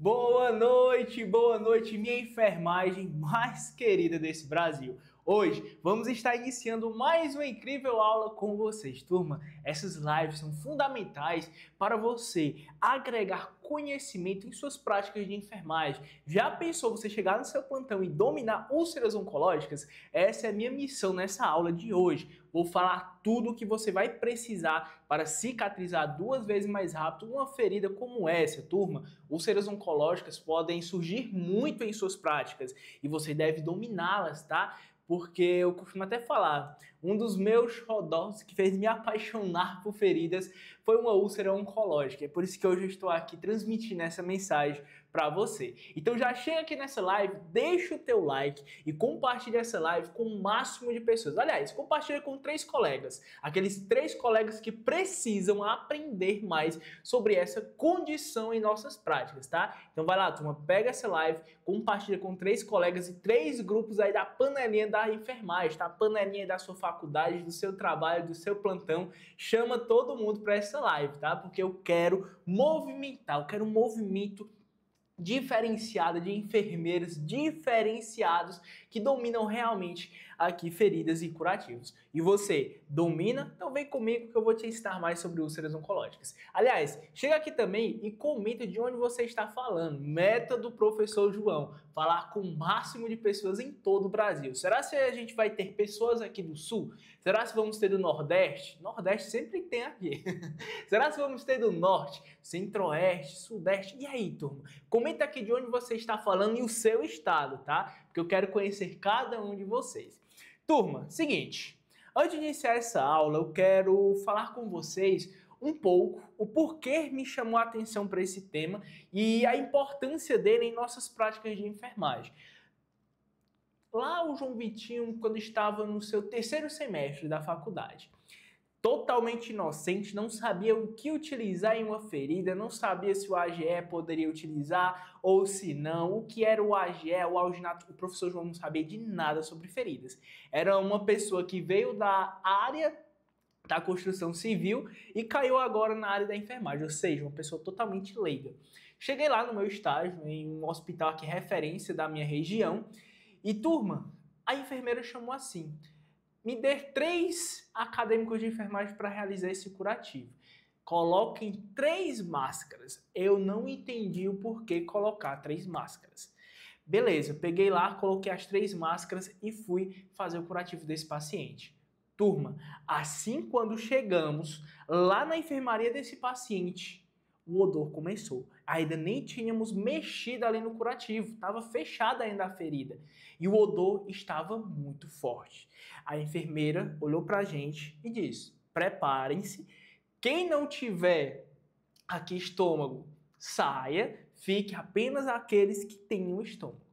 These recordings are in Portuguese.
Boa noite, minha enfermagem mais querida desse Brasil. Hoje vamos estar iniciando mais uma incrível aula com vocês, turma. Essas lives são fundamentais para você agregar conhecimento em suas práticas de enfermagem. Já pensou você chegar no seu plantão e dominar úlceras oncológicas? Essa é a minha missão nessa aula de hoje. Vou falar tudo o que você vai precisar para cicatrizar 2 vezes mais rápido uma ferida como essa, turma. Úlceras oncológicas podem surgir muito em suas práticas e você deve dominá-las, tá? Porque eu costumo até falar, um dos meus xodós que fez me apaixonar por feridas foi uma úlcera oncológica. É por isso que hoje eu estou aqui transmitindo essa mensagem para você. Então já chega aqui nessa live, deixa o teu like e compartilha essa live com o máximo de pessoas. Aliás, compartilha com 3 colegas, aqueles 3 colegas que precisam aprender mais sobre essa condição em nossas práticas, tá? Então vai lá, turma, pega essa live, compartilha com 3 colegas e 3 grupos aí da panelinha da enfermagem, tá? Panelinha da sua faculdade, do seu trabalho, do seu plantão. Chama todo mundo para essa live, tá? Porque eu quero movimentar, eu quero um movimento diferenciada de enfermeiros diferenciados que dominam realmente aqui feridas e curativos. E você domina? Então vem comigo que eu vou te ensinar mais sobre úlceras oncológicas. Aliás, chega aqui também e comenta de onde você está falando. Meta do professor João, falar com o máximo de pessoas em todo o Brasil. Será que a gente vai ter pessoas aqui do Sul? Será que vamos ter do Nordeste? Nordeste sempre tem aqui. Será que vamos ter do Norte, Centro-Oeste, Sudeste? E aí, turma? Comenta aqui de onde você está falando e o seu estado, tá? Porque eu quero conhecer cada um de vocês. Turma, seguinte, antes de iniciar essa aula, eu quero falar com vocês um pouco o porquê me chamou a atenção para esse tema e a importância dele em nossas práticas de enfermagem. Lá o João Vitinho, quando estava no seu 3º semestre da faculdade, totalmente inocente, não sabia o que utilizar em uma ferida, não sabia se o AGE poderia utilizar ou se não, o que era o AGE, o alginato, o professor João não sabia de nada sobre feridas. Era uma pessoa que veio da área da construção civil e caiu agora na área da enfermagem, ou seja, uma pessoa totalmente leiga. Cheguei lá no meu estágio, em um hospital aqui referência da minha região, e turma, a enfermeira chamou assim: me dê 3 acadêmicos de enfermagem para realizar esse curativo. Coloquem 3 máscaras. Eu não entendi o porquê colocar 3 máscaras. Beleza, eu peguei lá, coloquei as 3 máscaras e fui fazer o curativo desse paciente. Turma, assim quando chegamos lá na enfermaria desse paciente, o odor começou. Ainda nem tínhamos mexido ali no curativo, estava fechada ainda a ferida. E o odor estava muito forte. A enfermeira olhou para a gente e disse: preparem-se, quem não tiver aqui estômago, saia, fique apenas aqueles que tenham estômago.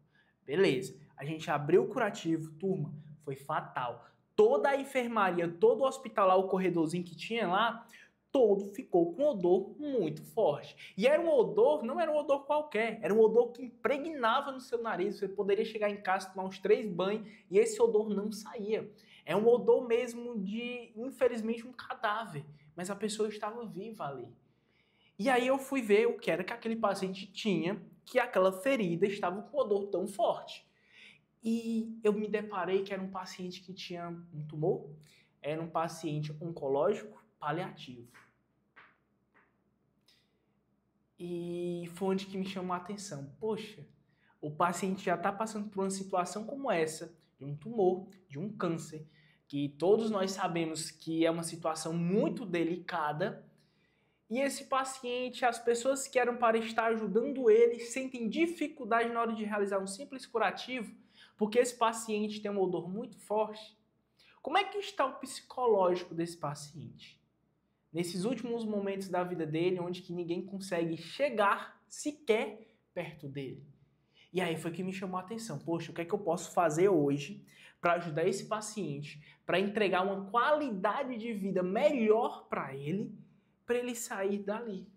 Beleza, a gente abriu o curativo, turma, foi fatal. Toda a enfermaria, todo o hospital lá, o corredorzinho que tinha lá, todo ficou com um odor muito forte. E era um odor, não era um odor qualquer, era um odor que impregnava no seu nariz. Você poderia chegar em casa, tomar uns 3 banhos e esse odor não saía. É um odor mesmo de, infelizmente, um cadáver. Mas a pessoa estava viva ali. E aí eu fui ver o que era que aquele paciente tinha, que aquela ferida estava com um odor tão forte. E eu me deparei que era um paciente que tinha um tumor, era um paciente oncológico paliativo. E foi onde que me chamou a atenção. Poxa, o paciente já está passando por uma situação como essa, de um tumor, de um câncer, que todos nós sabemos que é uma situação muito delicada, e esse paciente, as pessoas que eram para estar ajudando ele, sentem dificuldade na hora de realizar um simples curativo, porque esse paciente tem um odor muito forte. Como é que está o psicológico desse paciente? Nesses últimos momentos da vida dele, onde que ninguém consegue chegar sequer perto dele. E aí foi que me chamou a atenção. Poxa, o que é que eu posso fazer hoje para ajudar esse paciente, para entregar uma qualidade de vida melhor para ele sair dali?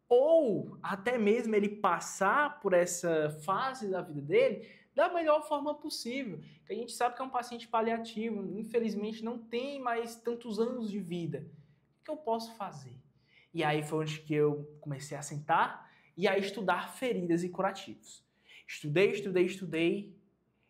Ou até mesmo ele passar por essa fase da vida dele da melhor forma possível. Que a gente sabe que é um paciente paliativo, infelizmente não tem mais tantos anos de vida. O que eu posso fazer? E aí foi onde que eu comecei a sentar e a estudar feridas e curativos. Estudei,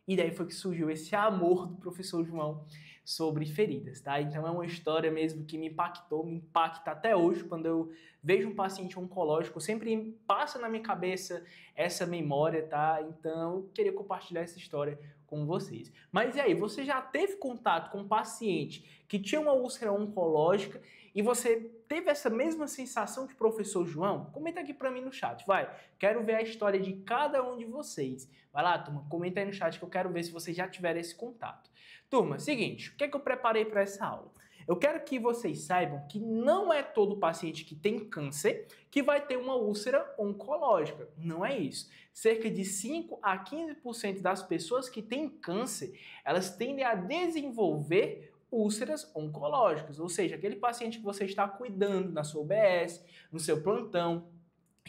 e daí foi que surgiu esse amor do professor João sobre feridas, tá? Então é uma história mesmo que me impactou, me impacta até hoje quando eu vejo um paciente oncológico, sempre passa na minha cabeça essa memória, tá? Então eu queria compartilhar essa história com vocês. Mas e aí, você já teve contato com um paciente que tinha uma úlcera oncológica e você teve essa mesma sensação que o professor João? Comenta aqui pra mim no chat, vai. Quero ver a história de cada um de vocês. Vai lá, turma, comenta aí no chat que eu quero ver se vocês já tiveram esse contato. Turma, seguinte, o que é que eu preparei para essa aula? Eu quero que vocês saibam que não é todo paciente que tem câncer que vai ter uma úlcera oncológica. Não é isso. Cerca de 5 a 15% das pessoas que têm câncer, elas tendem a desenvolver úlceras oncológicas, ou seja, aquele paciente que você está cuidando na sua UBS, no seu plantão,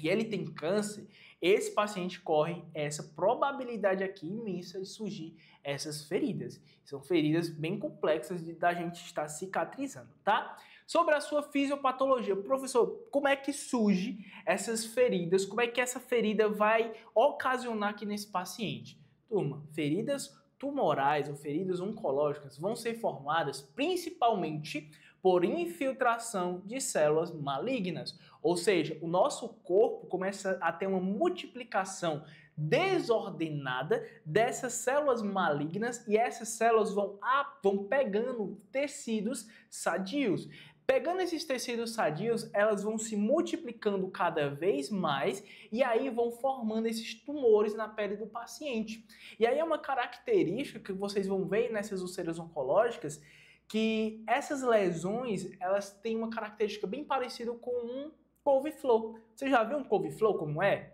e ele tem câncer, esse paciente corre essa probabilidade aqui imensa de surgir essas feridas. São feridas bem complexas da gente estar cicatrizando, tá? Sobre a sua fisiopatologia, professor, como é que surge essas feridas? Como é que essa ferida vai ocasionar aqui nesse paciente? Turma, feridas tumorais ou feridas oncológicas vão ser formadas principalmente por infiltração de células malignas. Ou seja, o nosso corpo começa a ter uma multiplicação desordenada dessas células malignas e essas células vão pegando tecidos sadios. Pegando esses tecidos sadios, elas vão se multiplicando cada vez mais e aí vão formando esses tumores na pele do paciente. E aí é uma característica que vocês vão ver nessas úlceras oncológicas, que essas lesões, elas têm uma característica bem parecida com um couve-flor. Você já viu um couve-flor como é?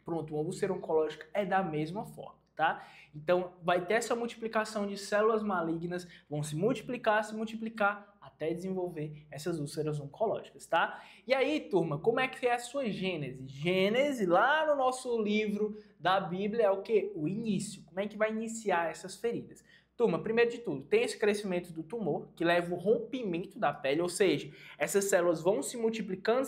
Pronto, uma úlcera oncológica é da mesma forma, tá? Então, vai ter essa multiplicação de células malignas, vão se multiplicar, até desenvolver essas úlceras oncológicas, tá? E aí, turma, como é que é a sua gênese? Gênese, lá no nosso livro da Bíblia, é o quê? O início. Como é que vai iniciar essas feridas? Turma, primeiro de tudo, tem esse crescimento do tumor, que leva ao rompimento da pele, ou seja, essas células vão se multiplicando,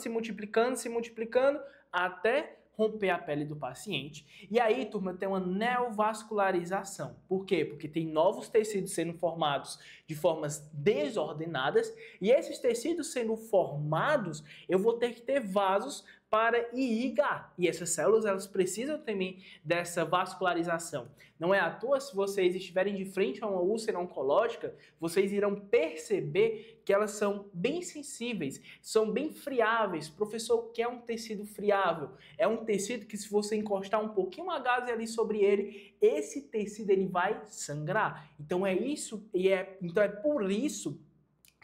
até romper a pele do paciente. E aí, turma, tem uma neovascularização. Por quê? Porque tem novos tecidos sendo formados de formas desordenadas, e esses tecidos sendo formados, eu vou ter que ter vasos para irrigar. E essas células, elas precisam também dessa vascularização. Não é à toa, se vocês estiverem de frente a uma úlcera oncológica, vocês irão perceber que elas são bem sensíveis, são bem friáveis. Professor, o que é um tecido friável? É um tecido que, se você encostar um pouquinho a gás ali sobre ele, esse tecido ele vai sangrar. Então é isso, então é por isso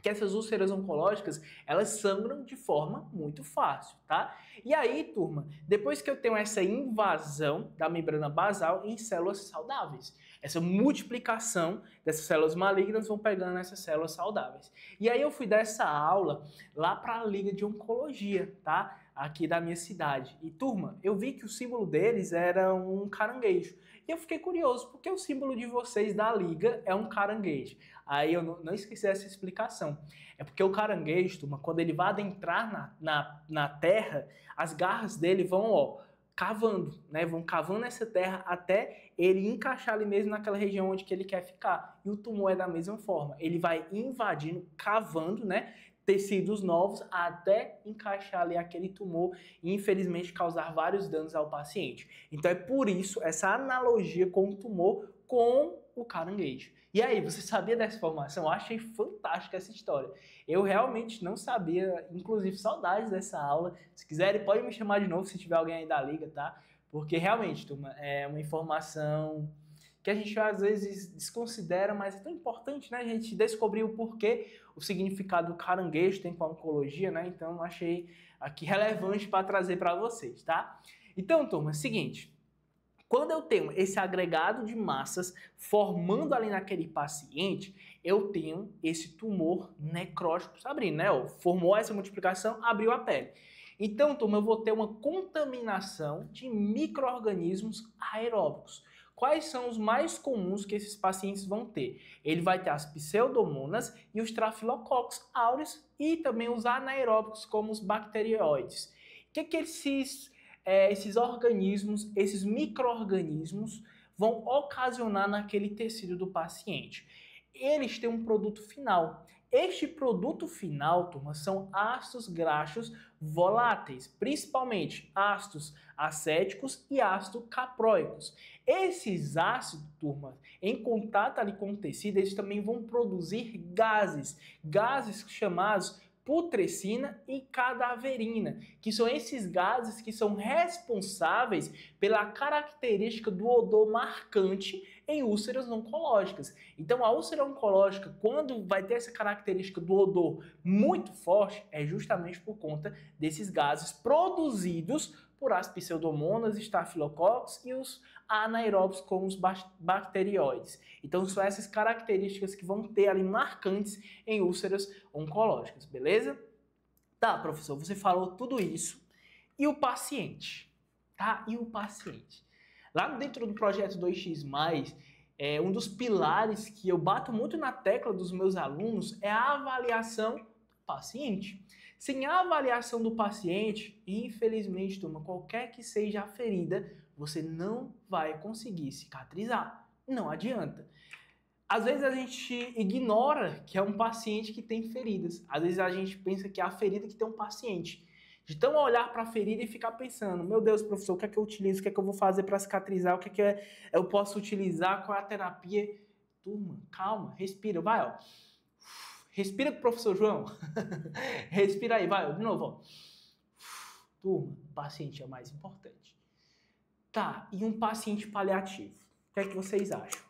que essas úlceras oncológicas, elas sangram de forma muito fácil, tá? E aí, turma, depois que eu tenho essa invasão da membrana basal em células saudáveis, essa multiplicação dessas células malignas vão pegando essas células saudáveis. E aí eu fui dar essa aula lá para a Liga de Oncologia, tá? Aqui da minha cidade. E, turma, eu vi que o símbolo deles era um caranguejo. E eu fiquei curioso, porque o símbolo de vocês da Liga é um caranguejo. Aí eu não esqueci essa explicação. É porque o caranguejo, turma, quando ele vai adentrar na terra, as garras dele vão, ó, cavando, né? Vão cavando essa terra até ele encaixar ali mesmo naquela região onde que ele quer ficar. E o tumor é da mesma forma. Ele vai invadindo, cavando, né? Tecidos novos até encaixar ali aquele tumor e, infelizmente, causar vários danos ao paciente. Então é por isso essa analogia com o tumor com o caranguejo. E aí, você sabia dessa informação? Eu achei fantástica essa história. Eu realmente não sabia, inclusive saudades dessa aula. Se quiserem, pode me chamar de novo se tiver alguém aí da Liga, tá? Porque realmente, turma, é uma informação que a gente às vezes desconsidera, mas é tão importante, né? A gente descobrir o porquê, o significado do caranguejo tem com a oncologia, né? Então, achei aqui relevante para trazer para vocês, tá? Então, turma, é o seguinte. Quando eu tenho esse agregado de massas formando ali naquele paciente, eu tenho esse tumor necrótico se abrindo, né? Formou essa multiplicação, abriu a pele. Então, turma, eu vou ter uma contaminação de micro-organismos aeróbicos. Quais são os mais comuns que esses pacientes vão ter? Ele vai ter as pseudomonas e os Staphylococcus aureus e também os anaeróbicos, como os bacterióides. O que esses esses organismos, esses micro-organismos vão ocasionar naquele tecido do paciente. Eles têm um produto final. Este produto final, turma, são ácidos graxos voláteis, principalmente ácidos acéticos e ácidos capróicos. Esses ácidos, turma, em contato ali com o tecido, eles também vão produzir gases chamados putrescina e cadaverina, que são esses gases que são responsáveis pela característica do odor marcante em úlceras oncológicas. Então, a úlcera oncológica, quando vai ter essa característica do odor muito forte, é justamente por conta desses gases produzidos por as pseudomonas, estafilococcus e os anaeróbios como os bacterióides. Então, são essas características que vão ter ali marcantes em úlceras oncológicas, beleza? Tá, professor, você falou tudo isso. E o paciente? Tá? E o paciente? Lá dentro do projeto 2x+, um dos pilares que eu bato muito na tecla dos meus alunos é a avaliação do paciente. Sem a avaliação do paciente, infelizmente, turma, qualquer que seja a ferida, você não vai conseguir cicatrizar. Não adianta. Às vezes a gente ignora que é um paciente que tem feridas. Às vezes a gente pensa que é a ferida que tem um paciente. De tão olhar para a ferida e ficar pensando, meu Deus, professor, o que é que eu utilizo? O que é que eu vou fazer para cicatrizar? O que é que eu posso utilizar? Qual é a terapia? Turma, calma, respira, vai, ó. Respira com o professor João. Respira aí, vai, de novo, ó. Turma, o paciente é o mais importante. Tá, e um paciente paliativo? O que é que vocês acham?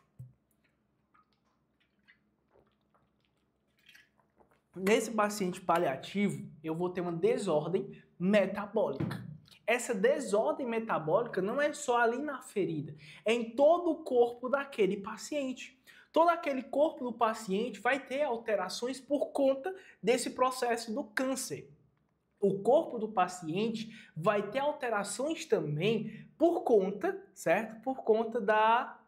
Nesse paciente paliativo, eu vou ter uma desordem metabólica. Essa desordem metabólica não é só ali na ferida, é em todo o corpo daquele paciente. Todo aquele corpo do paciente vai ter alterações por conta desse processo do câncer. O corpo do paciente vai ter alterações também por conta, certo? Por conta da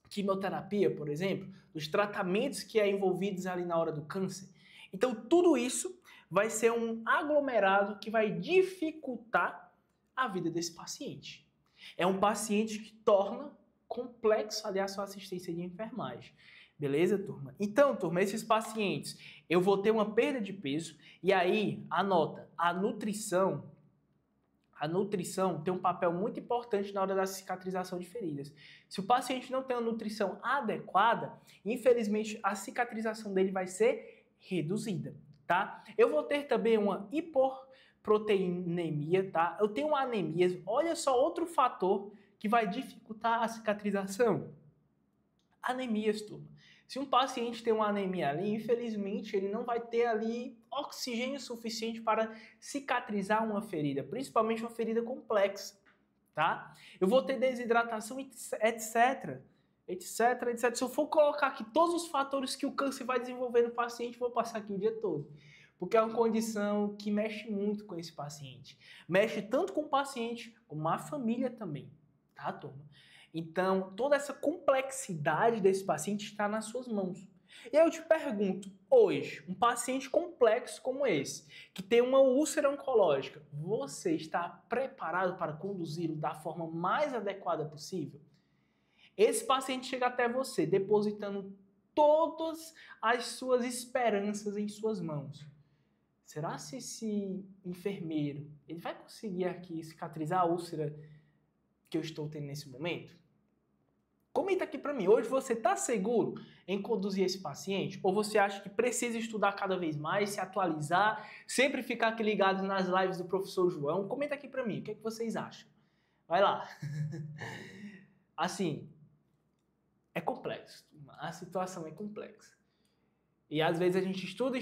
quimioterapia, por exemplo, dos tratamentos que é envolvidos ali na hora do câncer. Então, tudo isso vai ser um aglomerado que vai dificultar a vida desse paciente. É um paciente que torna complexo ali a sua assistência de enfermagem. Beleza, turma? Então, turma, esses pacientes, eu vou ter uma perda de peso e aí, anota, a nutrição tem um papel muito importante na hora da cicatrização de feridas. Se o paciente não tem uma nutrição adequada, infelizmente a cicatrização dele vai ser reduzida, tá? Eu vou ter também uma hipoproteinemia, tá? Eu tenho uma anemia, olha só outro fator que vai dificultar a cicatrização. Anemias, turma. Se um paciente tem uma anemia ali, infelizmente ele não vai ter ali oxigênio suficiente para cicatrizar uma ferida, principalmente uma ferida complexa, tá? Eu vou ter desidratação, etc. Se eu for colocar aqui todos os fatores que o câncer vai desenvolver no paciente, vou passar aqui o dia todo. Porque é uma condição que mexe muito com esse paciente. Mexe tanto com o paciente, como a família também, tá, turma? Então, toda essa complexidade desse paciente está nas suas mãos. E aí eu te pergunto, hoje, um paciente complexo como esse, que tem uma úlcera oncológica, você está preparado para conduzi-lo da forma mais adequada possível? Esse paciente chega até você depositando todas as suas esperanças em suas mãos. Será que esse enfermeiro ele vai conseguir aqui cicatrizar a úlcera que eu estou tendo nesse momento? Comenta aqui para mim, hoje você está seguro em conduzir esse paciente? Ou você acha que precisa estudar cada vez mais, se atualizar, sempre ficar aqui ligado nas lives do professor João? Comenta aqui para mim, o que é que vocês acham? Vai lá. Assim, é complexo, a situação é complexa. E às vezes a gente estuda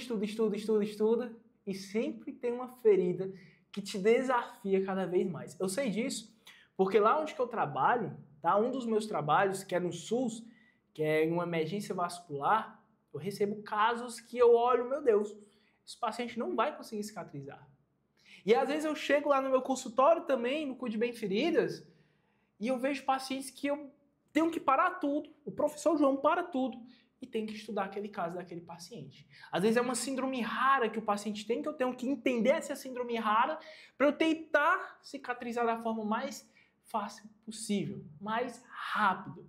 e sempre tem uma ferida que te desafia cada vez mais. Eu sei disso porque lá onde que eu trabalho, tá? Um dos meus trabalhos, que é no SUS, que é em uma emergência vascular, eu recebo casos que eu olho, meu Deus, esse paciente não vai conseguir cicatrizar. E às vezes eu chego lá no meu consultório também, no Cuide Bem Feridas, e eu vejo pacientes que eu tenho que parar tudo, o professor João para tudo, e tem que estudar aquele caso daquele paciente. Às vezes é uma síndrome rara que o paciente tem, que eu tenho que entender essa síndrome rara para eu tentar cicatrizar da forma mais fácil possível, mais rápido.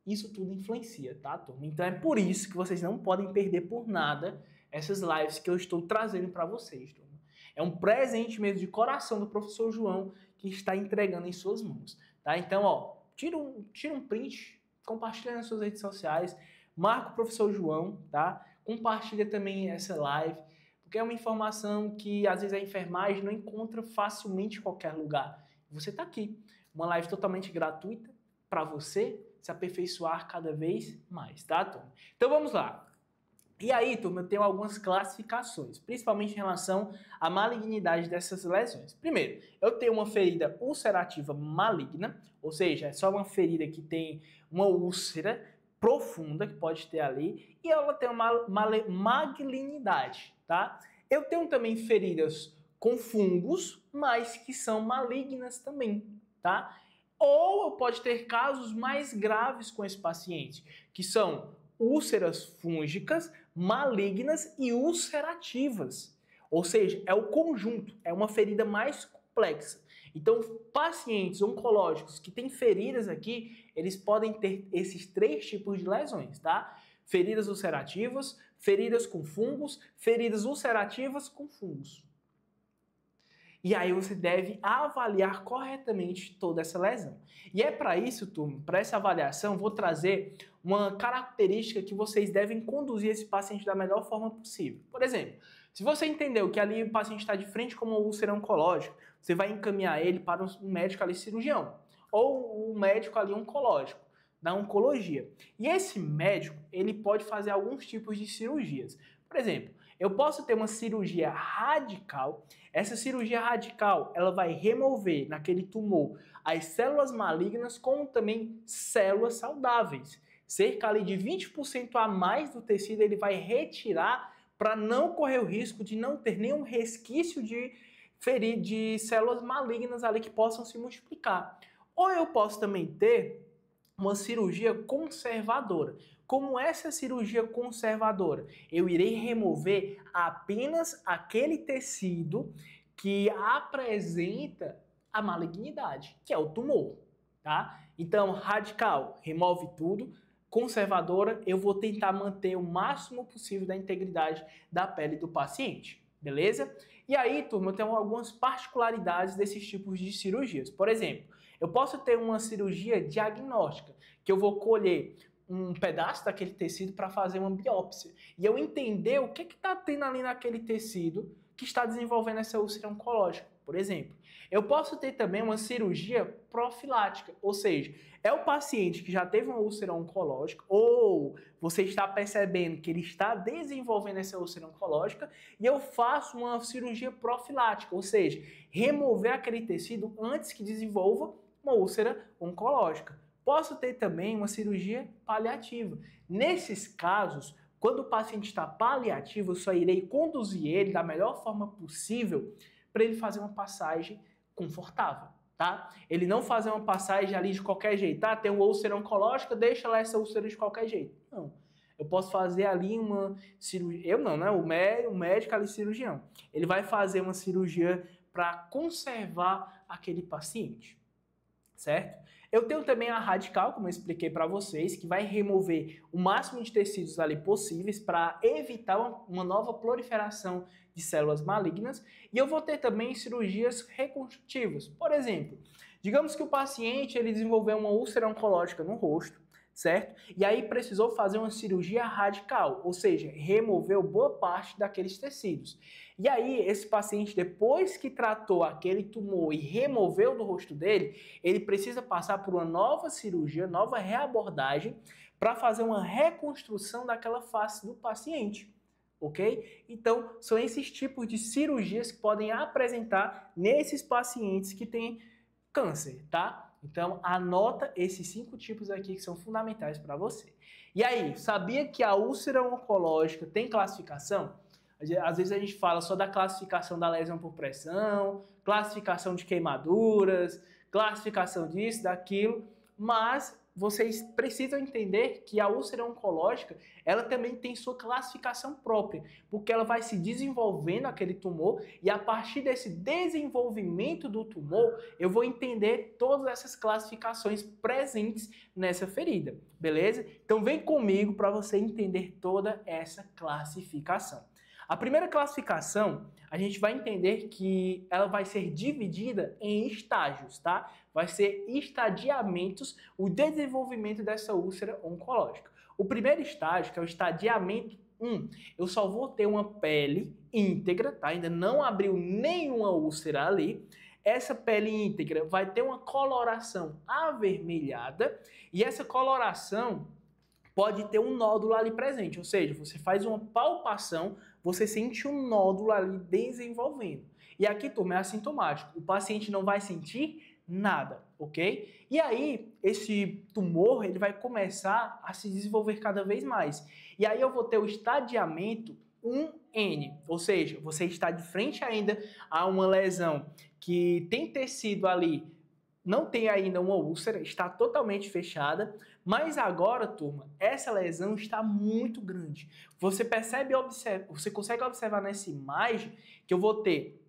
Isso tudo influencia, tá, turma? Então é por isso que vocês não podem perder por nada essas lives que eu estou trazendo para vocês, turma. É um presente mesmo de coração do professor João que está entregando em suas mãos, tá? Então, ó, tira um print, compartilha nas suas redes sociais, marca o professor João, tá? Compartilha também essa live, porque é uma informação que às vezes a enfermagem não encontra facilmente em qualquer lugar. Você está aqui, uma live totalmente gratuita para você se aperfeiçoar cada vez mais, tá, turma? Então vamos lá. E aí, turma, eu tenho algumas classificações, principalmente em relação à malignidade dessas lesões. Primeiro, eu tenho uma ferida ulcerativa maligna, ou seja, é só uma ferida que tem uma úlcera profunda que pode ter ali, e ela tem uma malignidade, tá? Eu tenho também feridas com fungos, mas que são malignas também, tá? Ou pode ter casos mais graves com esse paciente, que são úlceras fúngicas, malignas e ulcerativas. Ou seja, é o conjunto, é uma ferida mais complexa. Então, pacientes oncológicos que têm feridas aqui, eles podem ter esses 3 tipos de lesões, tá? Feridas ulcerativas, feridas com fungos, feridas ulcerativas com fungos. E aí você deve avaliar corretamente toda essa lesão. E é para isso, turma, para essa avaliação, vou trazer uma característica que vocês devem conduzir esse paciente da melhor forma possível. Por exemplo, se você entendeu que ali o paciente está de frente com uma úlcera oncológica, você vai encaminhar ele para um médico ali cirurgião, ou um médico ali oncológico, da oncologia. E esse médico, ele pode fazer alguns tipos de cirurgias. Por exemplo, eu posso ter uma cirurgia radical. Essa cirurgia radical, ela vai remover naquele tumor as células malignas, como também células saudáveis. Cerca ali de 20% a mais do tecido ele vai retirar para não correr o risco de não ter nenhum resquício de células malignas ali que possam se multiplicar. Ou eu posso também ter uma cirurgia conservadora. Como essa cirurgia conservadora? Eu irei remover apenas aquele tecido que apresenta a malignidade, que é o tumor, tá? Então, radical, remove tudo. Conservadora, eu vou tentar manter o máximo possível da integridade da pele do paciente, beleza? E aí, turma, eu tenho algumas particularidades desses tipos de cirurgias. Por exemplo, eu posso ter uma cirurgia diagnóstica, que eu vou colher um pedaço daquele tecido para fazer uma biópsia. E eu entender o que está tendo ali naquele tecido que está desenvolvendo essa úlcera oncológica, por exemplo. Eu posso ter também uma cirurgia profilática, ou seja, é o paciente que já teve uma úlcera oncológica ou você está percebendo que ele está desenvolvendo essa úlcera oncológica e eu faço uma cirurgia profilática, ou seja, remover aquele tecido antes que desenvolva uma úlcera oncológica. Posso ter também uma cirurgia paliativa. Nesses casos, quando o paciente está paliativo, eu só irei conduzir ele da melhor forma possível para ele fazer uma passagem confortável, tá? Ele não fazer uma passagem ali de qualquer jeito, tá? Tem uma úlcera oncológica, deixa lá essa úlcera de qualquer jeito. Não. Eu posso fazer ali uma cirurgia, eu não, né? O médico ali cirurgião. Ele vai fazer uma cirurgia para conservar aquele paciente, certo? Eu tenho também a radical, como eu expliquei para vocês, que vai remover o máximo de tecidos ali possíveis para evitar uma nova proliferação de células malignas. E eu vou ter também cirurgias reconstrutivas. Por exemplo, digamos que o paciente ele desenvolveu uma úlcera oncológica no rosto, certo? E aí precisou fazer uma cirurgia radical, ou seja, removeu boa parte daqueles tecidos. E aí esse paciente, depois que tratou aquele tumor e removeu do rosto dele, ele precisa passar por uma nova cirurgia, nova reabordagem, para fazer uma reconstrução daquela face do paciente. Ok? Então, são esses tipos de cirurgias que podem apresentar nesses pacientes que têm câncer, tá? Então, anota esses 5 tipos aqui que são fundamentais para você. E aí, sabia que a úlcera oncológica tem classificação? Às vezes a gente fala só da classificação da lesão por pressão, classificação de queimaduras, classificação disso, daquilo, mas vocês precisam entender que a úlcera oncológica, ela também tem sua classificação própria, porque ela vai se desenvolvendo aquele tumor e a partir desse desenvolvimento do tumor, eu vou entender todas essas classificações presentes nessa ferida, beleza? Então vem comigo para você entender toda essa classificação. A primeira classificação, a gente vai entender que ela vai ser dividida em estágios, tá? Vai ser estadiamentos o desenvolvimento dessa úlcera oncológica. O primeiro estágio, que é o estadiamento 1, eu só vou ter uma pele íntegra, tá? Ainda não abriu nenhuma úlcera ali. Essa pele íntegra vai ter uma coloração avermelhada e essa coloração pode ter um nódulo ali presente, ou seja, você faz uma palpação, você sente um nódulo ali desenvolvendo. E aqui, turma, é assintomático. O paciente não vai sentir nada, ok? E aí, esse tumor, ele vai começar a se desenvolver cada vez mais. E aí eu vou ter o estadiamento 1N, ou seja, você está de frente ainda a uma lesão que tem tecido ali, não tem ainda uma úlcera, está totalmente fechada, mas agora, turma, essa lesão está muito grande. Você percebe, você consegue observar nessa imagem que eu vou ter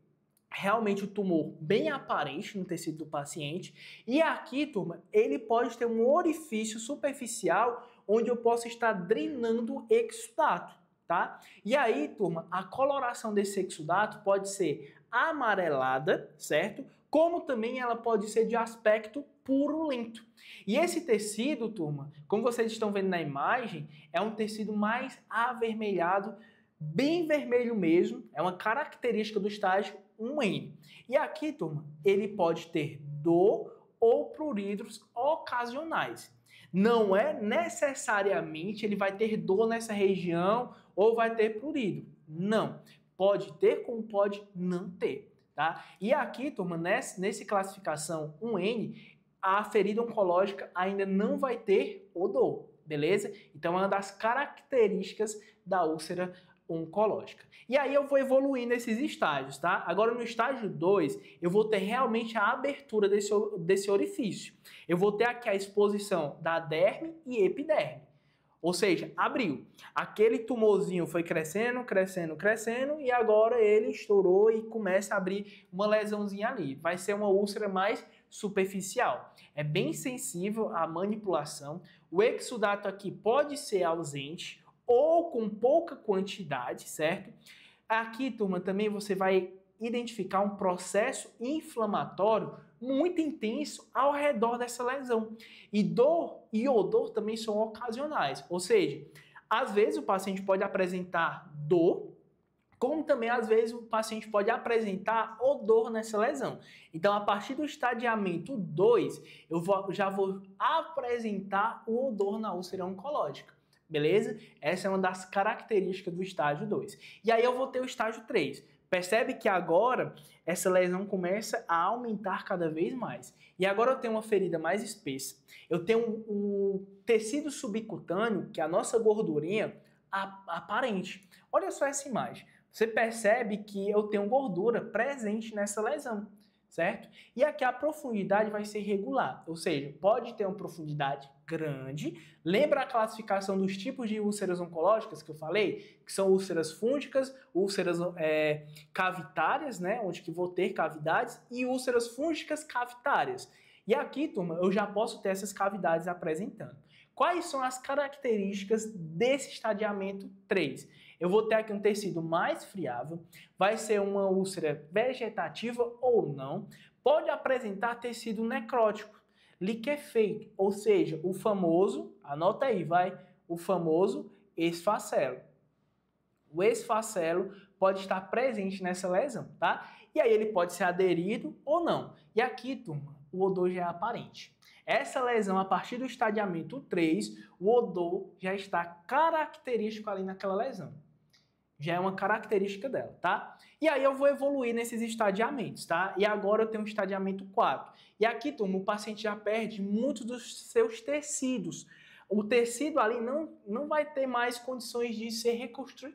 realmente o tumor bem aparente no tecido do paciente e aqui, turma, ele pode ter um orifício superficial onde eu posso estar drenando exudato, tá? E aí, turma, a coloração desse exudato pode ser amarelada, certo? Como também ela pode ser de aspecto purulento. E esse tecido, turma, como vocês estão vendo na imagem, é um tecido mais avermelhado, bem vermelho mesmo, é uma característica do estágio 1N. E aqui, turma, ele pode ter dor ou pruridos ocasionais. Não é necessariamente ele vai ter dor nessa região ou vai ter prurido. Não. Pode ter como pode não ter. Tá? E aqui, turma, nessa classificação 1N, a ferida oncológica ainda não vai ter odor, beleza? Então é uma das características da úlcera oncológica. E aí eu vou evoluir nesses estágios, tá? Agora no estágio 2, eu vou ter realmente a abertura desse orifício. Eu vou ter aqui a exposição da derme e epiderme. Ou seja, abriu. Aquele tumorzinho foi crescendo, crescendo, crescendo e agora ele estourou e começa a abrir uma lesãozinha ali. Vai ser uma úlcera mais superficial. É bem sensível à manipulação. O exudato aqui pode ser ausente ou com pouca quantidade, certo? Aqui, turma, também você vai identificar um processo inflamatório muito intenso ao redor dessa lesão. E dor e odor também são ocasionais, ou seja, às vezes o paciente pode apresentar dor, como também às vezes o paciente pode apresentar odor nessa lesão. Então, a partir do estadiamento 2, eu já vou apresentar o odor na úlcera oncológica. Beleza? Essa é uma das características do estágio 2. E aí eu vou ter o estágio 3. Percebe que agora essa lesão começa a aumentar cada vez mais. E agora eu tenho uma ferida mais espessa. Eu tenho um tecido subcutâneo, que é a nossa gordurinha, aparente. Olha só essa imagem. Você percebe que eu tenho gordura presente nessa lesão, certo? E aqui a profundidade vai ser regular, ou seja, pode ter uma profundidade grande. Lembra a classificação dos tipos de úlceras oncológicas que eu falei? Que são úlceras fúngicas, úlceras cavitárias, né? Onde que vou ter cavidades, e úlceras fúngicas cavitárias. E aqui, turma, eu já posso ter essas cavidades apresentando. Quais são as características desse estadiamento 3? Eu vou ter aqui um tecido mais friável, vai ser uma úlcera vegetativa ou não, pode apresentar tecido necrótico, liquefeito, ou seja, o famoso, anota aí, o famoso esfacelo. O esfacelo pode estar presente nessa lesão, tá? E aí ele pode ser aderido ou não. E aqui, turma, o odor já é aparente. Essa lesão, a partir do estadiamento 3, o odor já está característico ali naquela lesão. Já é uma característica dela, tá? E aí eu vou evoluir nesses estadiamentos, tá? E agora eu tenho o estadiamento 4. E aqui, turma, o paciente já perde muitos dos seus tecidos. O tecido ali não vai ter mais condições de ser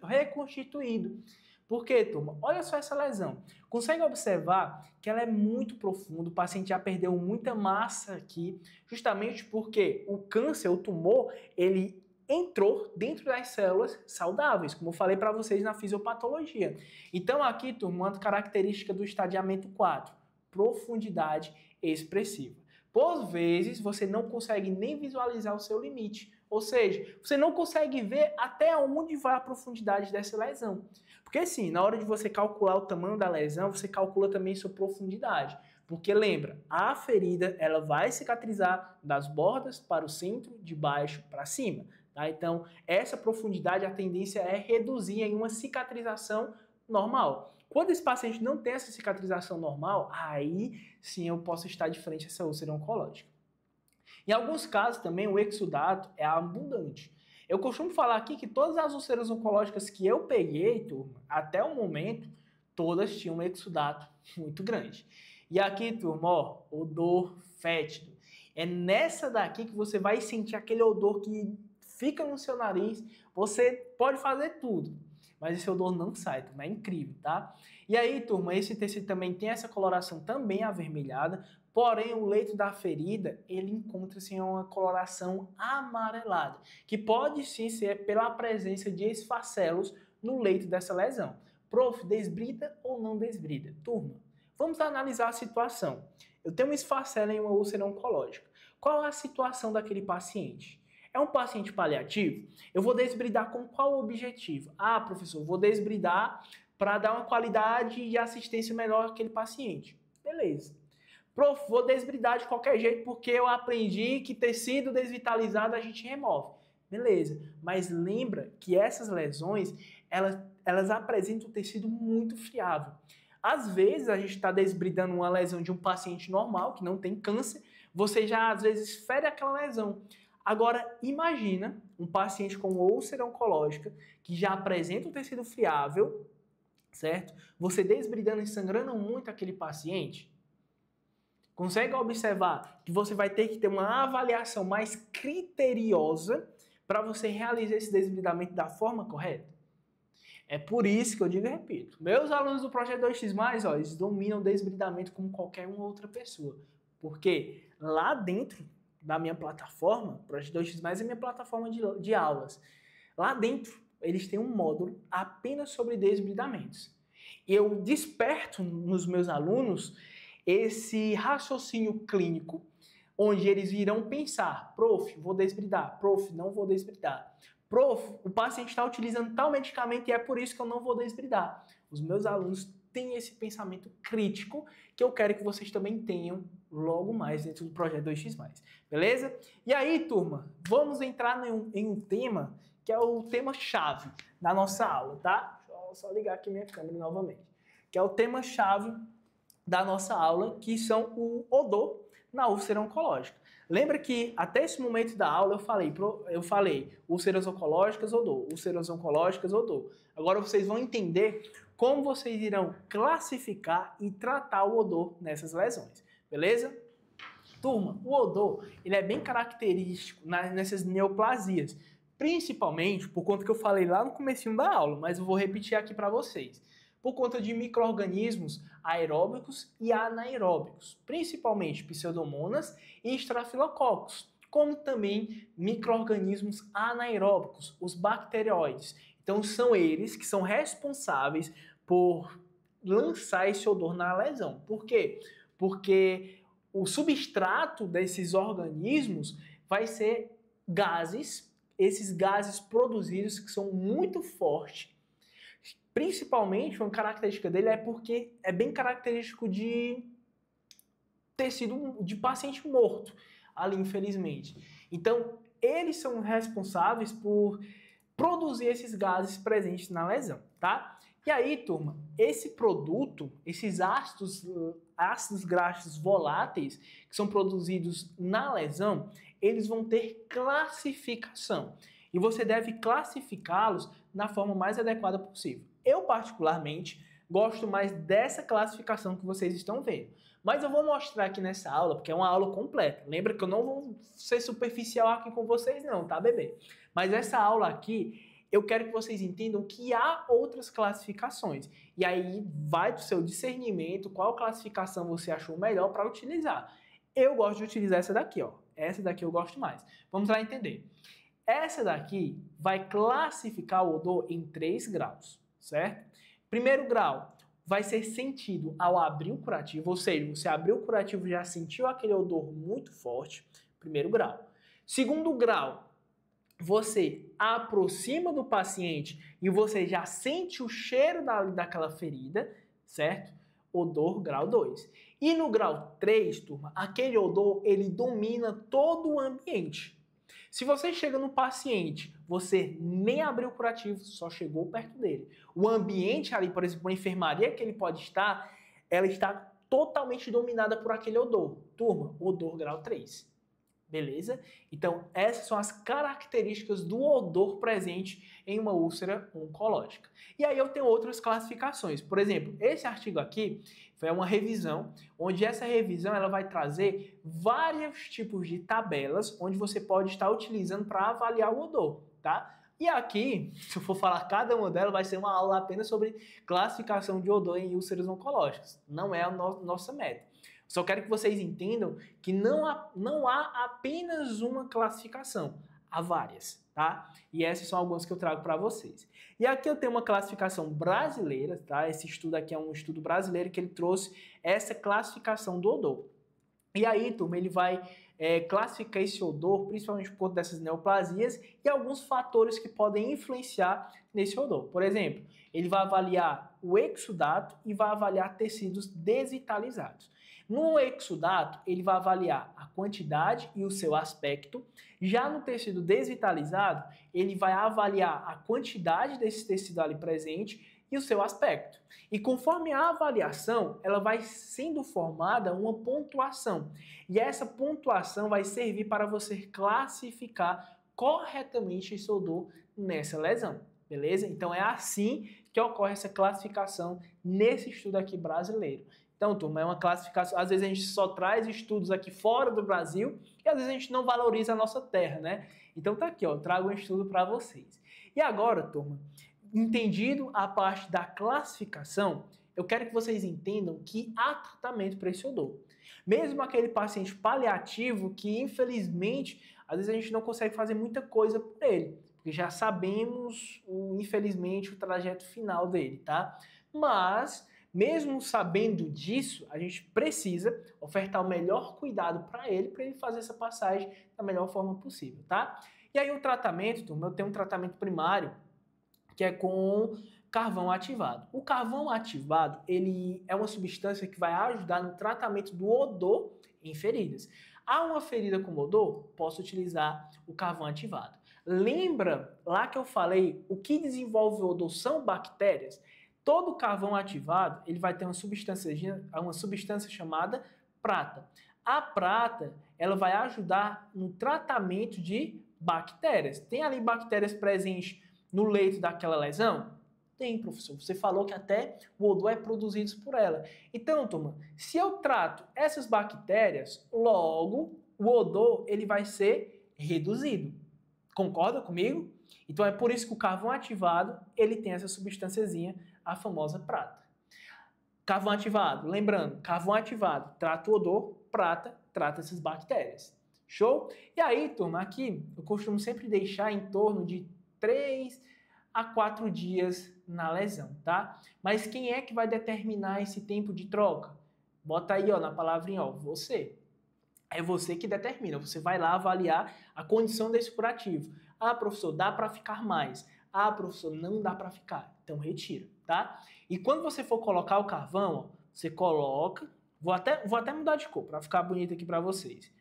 reconstituído. Por quê, turma? Olha só essa lesão. Consegue observar que ela é muito profunda, o paciente já perdeu muita massa aqui, justamente porque o câncer, o tumor, ele entrou dentro das células saudáveis, como eu falei para vocês na fisiopatologia. Então aqui, turma, uma característica do estadiamento 4, profundidade expressiva. Por vezes, você não consegue nem visualizar o seu limite, ou seja, você não consegue ver até onde vai a profundidade dessa lesão. Porque sim, na hora de você calcular o tamanho da lesão, você calcula também sua profundidade. Porque lembra, a ferida ela vai cicatrizar das bordas para o centro, de baixo para cima. Tá? Então, essa profundidade, a tendência é reduzir em uma cicatrização normal. Quando esse paciente não tem essa cicatrização normal, aí sim eu posso estar de frente a essa úlcera oncológica. Em alguns casos também o exudato é abundante. Eu costumo falar aqui que todas as úlceras oncológicas que eu peguei, turma, até o momento, todas tinham um exudato muito grande. E aqui, turma, ó, odor fétido. É nessa daqui que você vai sentir aquele odor que fica no seu nariz. Você pode fazer tudo, mas esse odor não sai, turma, é incrível, tá? E aí, turma, esse tecido também tem essa coloração também avermelhada, porém o leito da ferida, ele encontra-se em uma coloração amarelada, que pode sim ser pela presença de esfacelos no leito dessa lesão. Prof, desbrida ou não desbrida? Turma, vamos analisar a situação. Eu tenho um esfacelo em uma úlcera oncológica. Qual é a situação daquele paciente? É um paciente paliativo? Eu vou desbridar com qual objetivo? Ah, professor, vou desbridar para dar uma qualidade de assistência melhor àquele paciente. Beleza. Prof, vou desbridar de qualquer jeito porque eu aprendi que tecido desvitalizado a gente remove. Beleza. Mas lembra que essas lesões, elas apresentam um tecido muito friável. Às vezes a gente está desbridando uma lesão de um paciente normal, que não tem câncer, você já às vezes fere aquela lesão. Agora, imagina um paciente com úlcera oncológica que já apresenta um tecido friável, certo? Você desbridando e sangrando muito aquele paciente. Consegue observar que você vai ter que ter uma avaliação mais criteriosa para você realizar esse desbridamento da forma correta? É por isso que eu digo e repito. Meus alunos do Projeto 2x+, ó, eles dominam o desbridamento como qualquer uma outra pessoa. Porque lá dentro da minha plataforma, Projeto 2x+, é minha plataforma de aulas. Lá dentro, eles têm um módulo apenas sobre desbridamentos. E eu desperto nos meus alunos esse raciocínio clínico, onde eles irão pensar, prof, vou desbridar, prof, não vou desbridar. Prof, o paciente está utilizando tal medicamento e é por isso que eu não vou desbridar. Os meus alunos têm esse pensamento crítico que eu quero que vocês também tenham logo mais dentro do Projeto 2x+. Beleza? E aí, turma, vamos entrar em um tema que é o tema-chave da nossa aula, tá? Deixa eu só ligar aqui minha câmera novamente. Que é o tema-chave da nossa aula, que são o odor na úlcera oncológica. Lembra que até esse momento da aula eu falei úlceras oncológicas, odor, úlceras oncológicas, odor. Agora vocês vão entender como vocês irão classificar e tratar o odor nessas lesões, beleza? Turma, o odor ele é bem característico nessas neoplasias, principalmente por conta que eu falei lá no comecinho da aula, mas eu vou repetir aqui para vocês. Por conta de micro-organismos aeróbicos e anaeróbicos, principalmente pseudomonas e estrafilococos, como também micro-organismos anaeróbicos, os bacterióides. Então são eles que são responsáveis por lançar esse odor na lesão. Por quê? Porque o substrato desses organismos vai ser gases, esses gases produzidos que são muito fortes. Principalmente, uma característica dele é porque é bem característico de tecido de paciente morto, ali, infelizmente. Então, eles são responsáveis por produzir esses gases presentes na lesão, tá? E aí, turma, esse produto, esses ácidos graxos voláteis que são produzidos na lesão, eles vão ter classificação. E você deve classificá-los da forma mais adequada possível. Eu, particularmente, gosto mais dessa classificação que vocês estão vendo. Mas eu vou mostrar aqui nessa aula, porque é uma aula completa. Lembra que eu não vou ser superficial aqui com vocês não, tá, bebê? Mas essa aula aqui, eu quero que vocês entendam que há outras classificações. E aí vai do seu discernimento, qual classificação você achou melhor para utilizar. Eu gosto de utilizar essa daqui, ó. Essa daqui eu gosto mais. Vamos lá entender. Essa daqui vai classificar o odor em 3 graus, certo? Primeiro grau vai ser sentido ao abrir o curativo, ou seja, você abriu o curativo e já sentiu aquele odor muito forte, primeiro grau. Segundo grau, você aproxima do paciente e você já sente o cheiro daquela ferida, certo? Odor grau 2. E no grau 3, turma, aquele odor, ele domina todo o ambiente. Se você chega no paciente, você nem abriu o curativo, só chegou perto dele. O ambiente ali, por exemplo, a enfermaria que ele pode estar, ela está totalmente dominada por aquele odor. Turma, odor grau 3. Beleza? Então, essas são as características do odor presente em uma úlcera oncológica. E aí eu tenho outras classificações. Por exemplo, esse artigo aqui foi uma revisão, onde essa revisão ela vai trazer vários tipos de tabelas, onde você pode estar utilizando para avaliar o odor, tá? E aqui, se eu for falar cada uma delas, vai ser uma aula apenas sobre classificação de odor em úlceras oncológicas. Não é a nossa meta. Só quero que vocês entendam que não há apenas uma classificação, há várias, tá? E essas são algumas que eu trago para vocês. E aqui eu tenho uma classificação brasileira, tá? Esse estudo aqui é um estudo brasileiro que ele trouxe essa classificação do odor. E aí, turma, ele vai classificar esse odor, principalmente por conta dessas neoplasias e alguns fatores que podem influenciar nesse odor. Por exemplo, ele vai avaliar o exudato e vai avaliar tecidos desvitalizados. No exudato, ele vai avaliar a quantidade e o seu aspecto. Já no tecido desvitalizado, ele vai avaliar a quantidade desse tecido ali presente e o seu aspecto. E conforme a avaliação, ela vai sendo formada uma pontuação. E essa pontuação vai servir para você classificar corretamente esse odor nessa lesão. Beleza? Então é assim que ocorre essa classificação nesse estudo aqui brasileiro. Então, turma, é uma classificação. Às vezes a gente só traz estudos aqui fora do Brasil e às vezes a gente não valoriza a nossa terra, né? Então tá aqui, ó, eu trago um estudo para vocês. E agora, turma, entendido a parte da classificação, eu quero que vocês entendam que há tratamento para esse odor. Mesmo aquele paciente paliativo que, infelizmente, às vezes a gente não consegue fazer muita coisa por ele, porque já sabemos, infelizmente, o trajeto final dele, tá? Mas mesmo sabendo disso, a gente precisa ofertar o melhor cuidado para ele fazer essa passagem da melhor forma possível, tá? E aí o tratamento, turma, eu tenho um tratamento primário, que é com carvão ativado. O carvão ativado, ele é uma substância que vai ajudar no tratamento do odor em feridas. Há uma ferida com odor? Posso utilizar o carvão ativado. Lembra lá que eu falei, o que desenvolve o odor são bactérias? Todo carvão ativado, ele vai ter uma substância chamada prata. A prata, ela vai ajudar no tratamento de bactérias. Tem ali bactérias presentes no leito daquela lesão? Tem, professor. Você falou que até o odor é produzido por ela. Então, turma, se eu trato essas bactérias, logo o odor ele vai ser reduzido. Concorda comigo? Então é por isso que o carvão ativado, ele tem essa substânciazinha, a famosa prata. Carvão ativado, lembrando, carvão ativado trata o odor, prata trata essas bactérias. Show? E aí, turma, aqui eu costumo sempre deixar em torno de 3 a 4 dias na lesão, tá? Mas quem é que vai determinar esse tempo de troca? Bota aí, ó, na palavrinha, ó, você. É você que determina. Você vai lá avaliar a condição desse curativo. Ah, professor, dá para ficar mais. Ah, professor, não dá para ficar. Então retira, tá? E quando você for colocar o carvão, ó, você coloca. Vou até mudar de cor para ficar bonito aqui para vocês.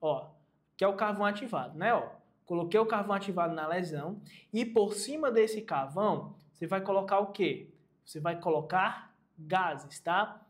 Ó, que é o carvão ativado, né? Ó, coloquei o carvão ativado na lesão e por cima desse carvão você vai colocar o quê? Você vai colocar gases, tá?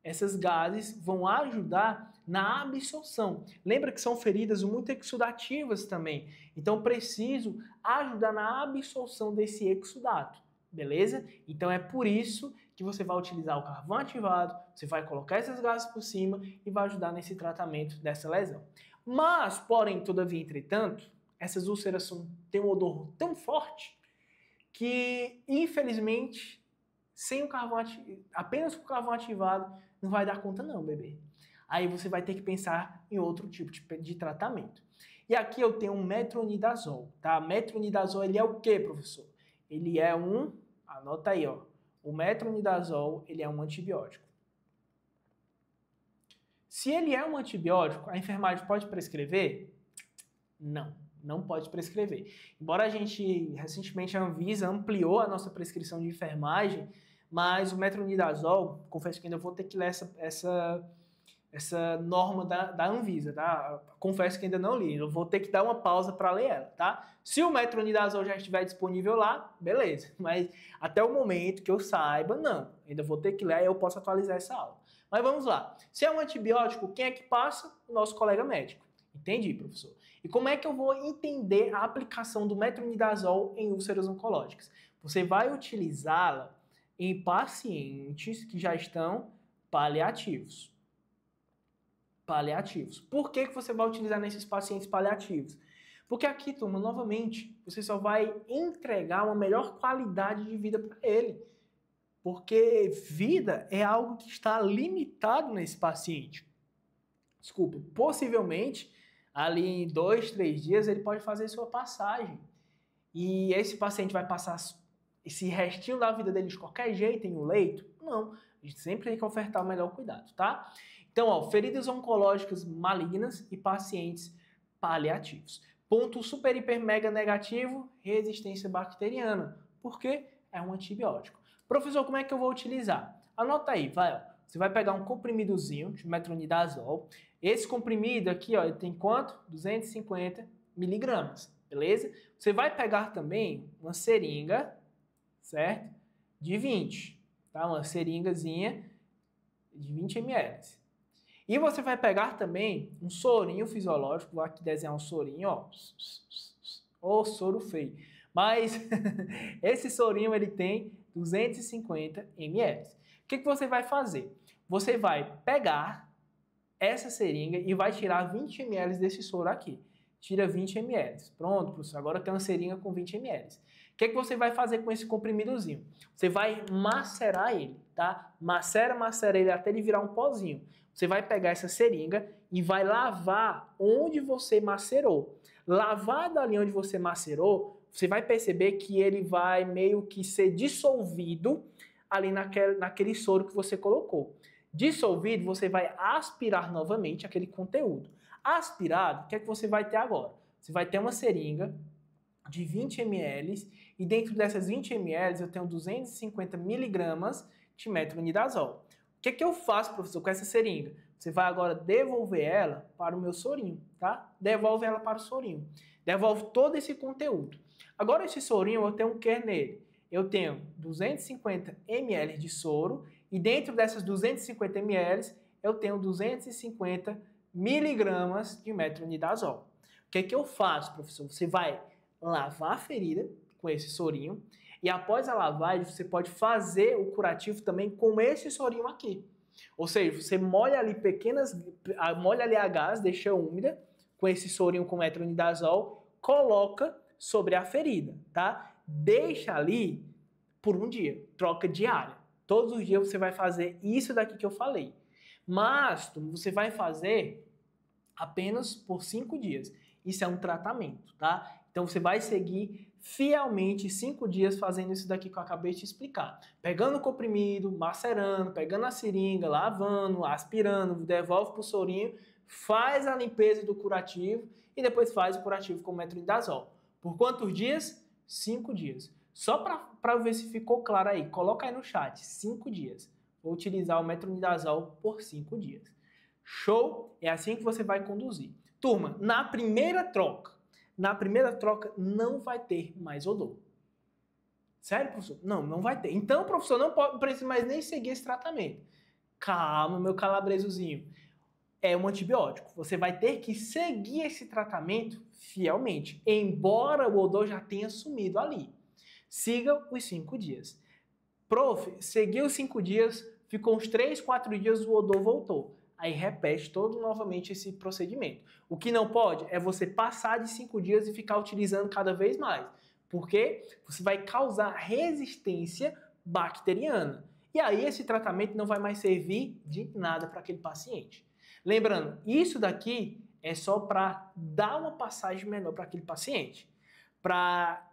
Essas gases vão ajudar na absorção. Lembra que são feridas muito exudativas também. Então, preciso ajudar na absorção desse exudato. Beleza? Então, é por isso que você vai utilizar o carvão ativado, você vai colocar esses gases por cima e vai ajudar nesse tratamento dessa lesão. Mas, porém, todavia, entretanto, essas úlceras têm um odor tão forte que, infelizmente, sem o carvão apenas com o carvão ativado, não vai dar conta não, bebê. Aí você vai ter que pensar em outro tipo de tratamento. E aqui eu tenho um metronidazol, tá? Metronidazol, ele é o quê, professor? Ele é anota aí, ó. O metronidazol, ele é um antibiótico. Se ele é um antibiótico, a enfermagem pode prescrever? Não, não pode prescrever. Embora recentemente a Anvisa ampliou a nossa prescrição de enfermagem, mas o metronidazol, confesso que ainda vou ter que ler essa norma da Anvisa, tá? Confesso que ainda não li, eu vou ter que dar uma pausa para ler ela, tá? Se o metronidazol já estiver disponível lá, beleza, mas até o momento que eu saiba, não. Ainda vou ter que ler e eu posso atualizar essa aula. Mas vamos lá. Se é um antibiótico, quem é que passa? O nosso colega médico. Entendi, professor. E como é que eu vou entender a aplicação do metronidazol em úlceras oncológicas? Você vai utilizá-la em pacientes que já estão paliativos. Por que você vai utilizar nesses pacientes paliativos? Porque aqui, turma, novamente, você só vai entregar uma melhor qualidade de vida para ele. Porque vida é algo que está limitado nesse paciente. Desculpa, possivelmente, ali em 2, 3 dias, ele pode fazer sua passagem. E esse paciente vai passar esse restinho da vida dele de qualquer jeito em um leito? Não. A gente sempre tem que ofertar o melhor cuidado, tá? Então, ó, feridas oncológicas malignas e pacientes paliativos. Ponto super, hiper, mega negativo, resistência bacteriana. Por quê? É um antibiótico. Professor, como é que eu vou utilizar? Anota aí, vai, ó. Você vai pegar um comprimidozinho de metronidazol. Esse comprimido aqui, ó, ele tem quanto? 250 miligramas, beleza? Você vai pegar também uma seringa, certo? De 20, tá? Uma seringazinha de 20 ml. E você vai pegar também um sorinho fisiológico, vou aqui desenhar um sorinho, ó. Ô, soro feio. Mas esse sorinho, ele tem 250 ml. O que você vai fazer? Você vai pegar essa seringa e vai tirar 20 ml desse soro aqui. Tira 20 ml. Pronto, professor, agora eu tenho uma seringa com 20 ml. O que você vai fazer com esse comprimidozinho? Você vai macerar ele, tá? Macera ele até ele virar um pozinho. Você vai pegar essa seringa e vai lavar onde você macerou. Lavado ali onde você macerou, você vai perceber que ele vai meio que ser dissolvido ali naquele soro que você colocou. Dissolvido, você vai aspirar novamente aquele conteúdo. Aspirado, o que é que você vai ter agora? Você vai ter uma seringa de 20 ml e dentro dessas 20 ml eu tenho 250 miligramas de metronidazol. O que é que eu faço, professor, com essa seringa? Você vai agora devolver ela para o meu sorinho, tá? Devolve ela para o sorinho. Devolve todo esse conteúdo. Agora esse sorinho eu tenho o que nele? Eu tenho 250 ml de soro e dentro dessas 250 ml eu tenho 250 miligramas de metronidazol. O que é que eu faço, professor? Você vai lavar a ferida com esse sorinho e após a lavagem você pode fazer o curativo também com esse sorinho aqui. Ou seja, você molha ali a gás, deixa úmida com esse sorinho com metronidazol, coloca sobre a ferida, tá? Deixa ali por um dia, troca diária. Todos os dias você vai fazer isso daqui que eu falei. Mas você vai fazer apenas por 5 dias. Isso é um tratamento, tá? Então você vai seguir fielmente 5 dias fazendo isso daqui que eu acabei de te explicar. Pegando o comprimido, macerando, pegando a seringa, lavando, aspirando, devolve para o sorinho, faz a limpeza do curativo e depois faz o curativo com metronidazol. Por quantos dias? 5 dias. Só para ver se ficou claro aí, coloca aí no chat, 5 dias. Vou utilizar o metronidazol por 5 dias. Show? É assim que você vai conduzir. Turma, na primeira troca não vai ter mais odor. Sério, professor? Não vai ter. Então, professor, não precisa mais nem seguir esse tratamento. Calma, meu calabresozinho. É um antibiótico. Você vai ter que seguir esse tratamento fielmente, embora o odor já tenha sumido ali. Siga os 5 dias. Prof, seguiu os 5 dias, ficou uns 3, 4 dias, o odor voltou. Aí repete todo novamente esse procedimento. O que não pode é você passar de 5 dias e ficar utilizando cada vez mais. porque você vai causar resistência bacteriana. E aí esse tratamento não vai mais servir de nada para aquele paciente. Lembrando, isso daqui é só para dar uma passagem menor para aquele paciente, para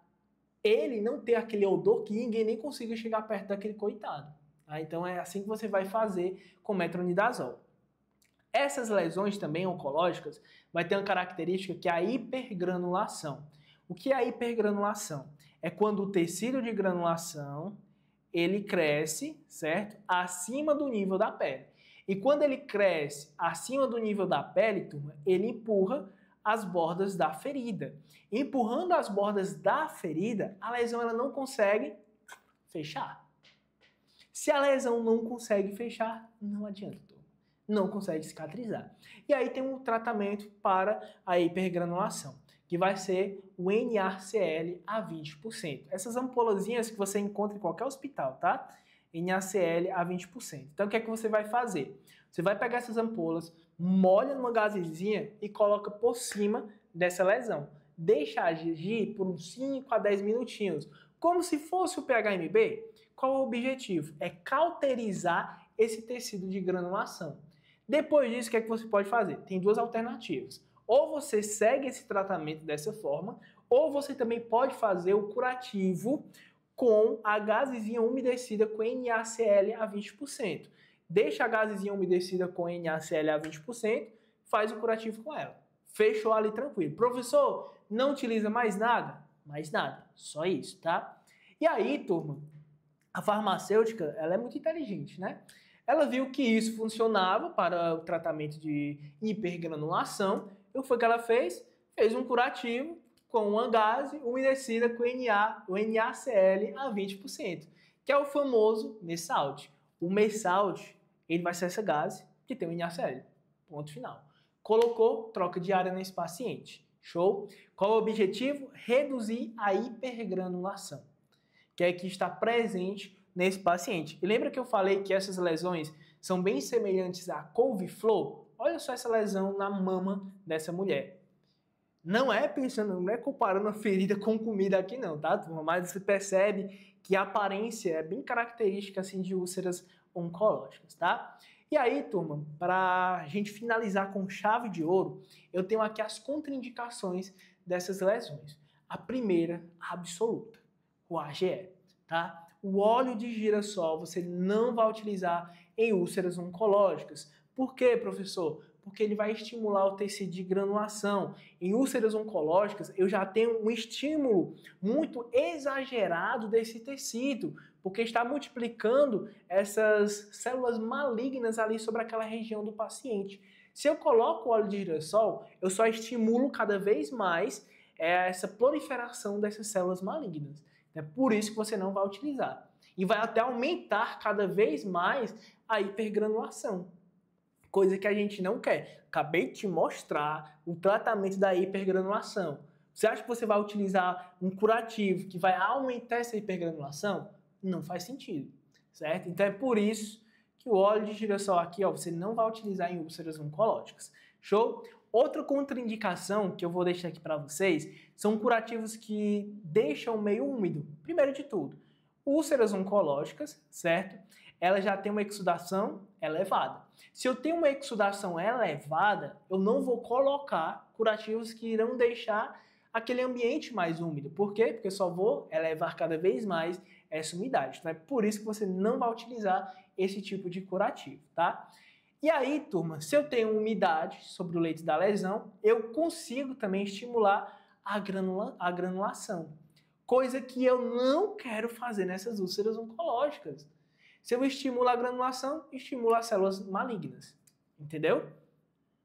ele não ter aquele odor que ninguém nem consiga chegar perto daquele coitado. Tá? Então é assim que você vai fazer com metronidazol. Essas lesões também oncológicas vai ter uma característica que é a hipergranulação. O que é a hipergranulação? É quando o tecido de granulação ele cresce, certo? Acima do nível da pele. E quando ele cresce acima do nível da pele, turma, ele empurra as bordas da ferida. Empurrando as bordas da ferida, a lesão ela não consegue fechar. Se a lesão não consegue fechar, não adianta, turma. Não consegue cicatrizar. E aí tem um tratamento para a hipergranulação, que vai ser o NaCl a 20%. Essas ampolazinhas que você encontra em qualquer hospital, tá? NaCl a 20%. Então o que é que você vai fazer? Você vai pegar essas ampolas, molha numa gazezinha e coloca por cima dessa lesão. Deixa agir por uns 5 a 10 minutinhos, como se fosse o PHMB. Qual é o objetivo? É cauterizar esse tecido de granulação. Depois disso, o que é que você pode fazer? Tem duas alternativas. Ou você segue esse tratamento dessa forma, ou você também pode fazer o curativo com a gazezinha umedecida com NaCl a 20%. Deixa a gazezinha umedecida com NaCl a 20%, faz o curativo com ela. Fechou ali tranquilo. Professor, não utiliza mais nada? Mais nada, só isso, tá? E aí, turma, a farmacêutica, ela é muito inteligente, né? Ela viu que isso funcionava para o tratamento de hipergranulação. E o que foi que ela fez? Fez um curativo com uma gase umedecida com o NaCl a 20%, que é o famoso Mesalte. O Mesalte, ele vai ser essa gase que tem o NaCl. Ponto final. Colocou, troca de área nesse paciente. Show? Qual é o objetivo? Reduzir a hipergranulação, que é que está presente nesse paciente. E lembra que eu falei que essas lesões são bem semelhantes à couve-flor? Olha só essa lesão na mama dessa mulher. Não é pensando, não é comparando a ferida com comida aqui não, tá, turma? Mas você percebe que a aparência é bem característica assim de úlceras oncológicas, tá? E aí, turma, para a gente finalizar com chave de ouro, eu tenho aqui as contraindicações dessas lesões. A primeira, absoluta, o AGE, tá? O óleo de girassol você não vai utilizar em úlceras oncológicas. Por quê, professor? Porque ele vai estimular o tecido de granulação. Em úlceras oncológicas, eu já tenho um estímulo muito exagerado desse tecido, porque está multiplicando essas células malignas ali sobre aquela região do paciente. Se eu coloco o óleo de girassol, eu só estimulo cada vez mais essa proliferação dessas células malignas. É por isso que você não vai utilizar. E vai até aumentar cada vez mais a hipergranulação. Coisa que a gente não quer. Acabei de te mostrar o tratamento da hipergranulação. Você acha que você vai utilizar um curativo que vai aumentar essa hipergranulação? Não faz sentido, certo? Então é por isso que o óleo de girassol aqui, ó, você não vai utilizar em úlceras oncológicas. Show? Outra contraindicação que eu vou deixar aqui para vocês são curativos que deixam o meio úmido. Primeiro de tudo, úlceras oncológicas, certo? Ela já tem uma exudação elevada. Se eu tenho uma exudação elevada, eu não vou colocar curativos que irão deixar aquele ambiente mais úmido. Por quê? Porque eu só vou elevar cada vez mais essa umidade. Então é por isso que você não vai utilizar esse tipo de curativo, tá? E aí, turma, se eu tenho umidade sobre o leito da lesão, eu consigo também estimular a granulação. Coisa que eu não quero fazer nessas úlceras oncológicas. Se eu estimulo a granulação, estimulo as células malignas. Entendeu?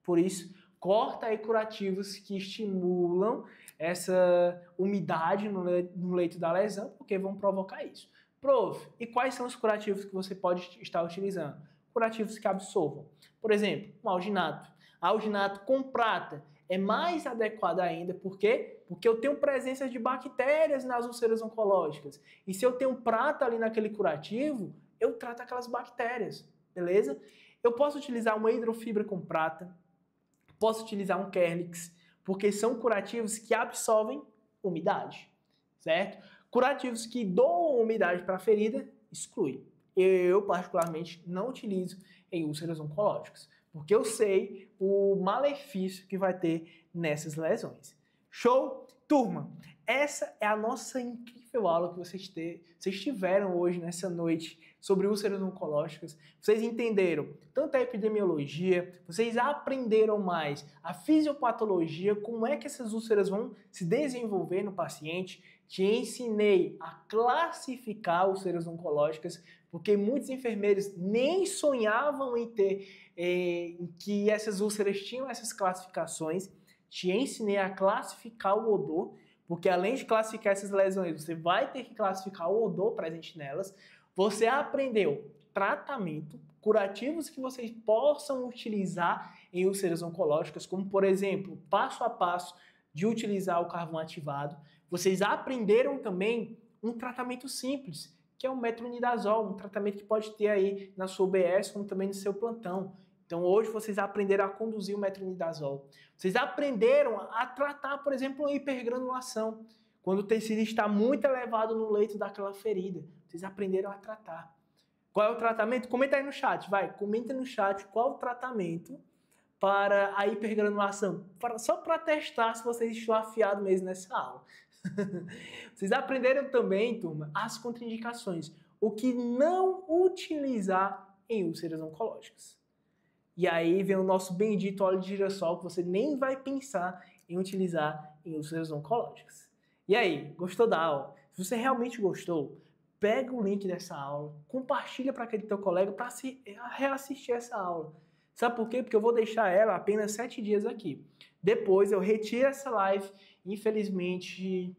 Por isso, corta aí curativos que estimulam essa umidade no leito da lesão, porque vão provocar isso. Prof, e quais são os curativos que você pode estar utilizando? Curativos que absorvam. Por exemplo, um alginato. Alginato com prata é mais adequado ainda, por quê? Porque eu tenho presença de bactérias nas úlceras oncológicas. E se eu tenho prata ali naquele curativo, eu trato aquelas bactérias, beleza? Eu posso utilizar uma hidrofibra com prata, posso utilizar um Kerlix, porque são curativos que absorvem umidade, certo? Curativos que doam umidade para a ferida, exclui. Eu, particularmente, não utilizo em úlceras oncológicas, porque eu sei o malefício que vai ter nessas lesões. Show? Turma, essa é a nossa incrível aula que vocês tiveram hoje, nessa noite, sobre úlceras oncológicas. Vocês entenderam tanto a epidemiologia, vocês aprenderam mais a fisiopatologia, como é que essas úlceras vão se desenvolver no paciente. Te ensinei a classificar úlceras oncológicas, porque muitos enfermeiros nem sonhavam em que essas úlceras tinham essas classificações. Te ensinei a classificar o odor, porque além de classificar essas lesões, você vai ter que classificar o odor presente nelas. Você aprendeu tratamento, curativos que vocês possam utilizar em úlceras oncológicas, como por exemplo, passo a passo de utilizar o carvão ativado. Vocês aprenderam também um tratamento simples, que é o metronidazol, um tratamento que pode ter aí na sua UBS, como também no seu plantão. Então hoje vocês aprenderam a conduzir o metronidazol. Vocês aprenderam a tratar, por exemplo, a hipergranulação, quando o tecido está muito elevado no leito daquela ferida. Vocês aprenderam a tratar. Qual é o tratamento? Comenta aí no chat, vai. Comenta no chat qual o tratamento para a hipergranulação. Só para testar se vocês estão afiados mesmo nessa aula. Vocês aprenderam também, turma, as contraindicações. O que não utilizar em úlceras oncológicas. E aí vem o nosso bendito óleo de girassol, que você nem vai pensar em utilizar em úlceras oncológicas. E aí, gostou da aula? Se você realmente gostou, pega o link dessa aula, compartilha para aquele teu colega para reassistir essa aula. Sabe por quê? Porque eu vou deixar ela apenas 7 dias aqui. Depois eu retiro essa live, infelizmente,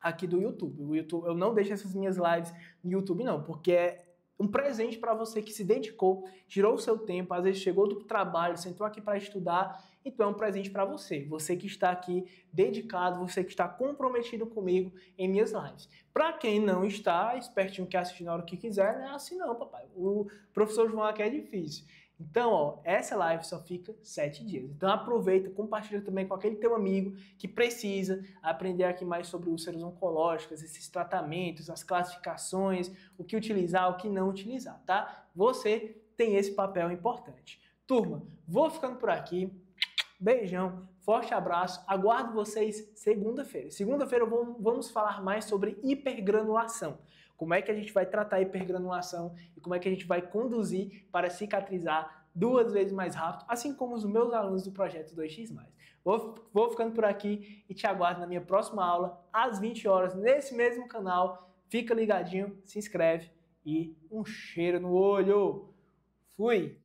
aqui do YouTube. O YouTube, eu não deixo essas minhas lives no YouTube não, porque é um presente para você que se dedicou, tirou o seu tempo, às vezes chegou do trabalho, sentou aqui para estudar, então é um presente para você. Você que está aqui dedicado, você que está comprometido comigo em minhas lives. Para quem não está, espertinho que assiste na hora que quiser, não é assim não, papai. O professor João aqui é difícil. Então, ó, essa live só fica 7 dias. Então aproveita, compartilha também com aquele teu amigo que precisa aprender aqui mais sobre úlceras oncológicas, esses tratamentos, as classificações, o que utilizar, o que não utilizar, tá? Você tem esse papel importante. Turma, vou ficando por aqui. Beijão, forte abraço. Aguardo vocês segunda-feira. Segunda-feira vamos falar mais sobre hipergranulação. Como é que a gente vai tratar a hipergranulação e como é que a gente vai conduzir para cicatrizar 2 vezes mais rápido, assim como os meus alunos do projeto 2x+. Vou ficando por aqui e te aguardo na minha próxima aula, às 20 horas, nesse mesmo canal. Fica ligadinho, se inscreve e um cheiro no olho. Fui!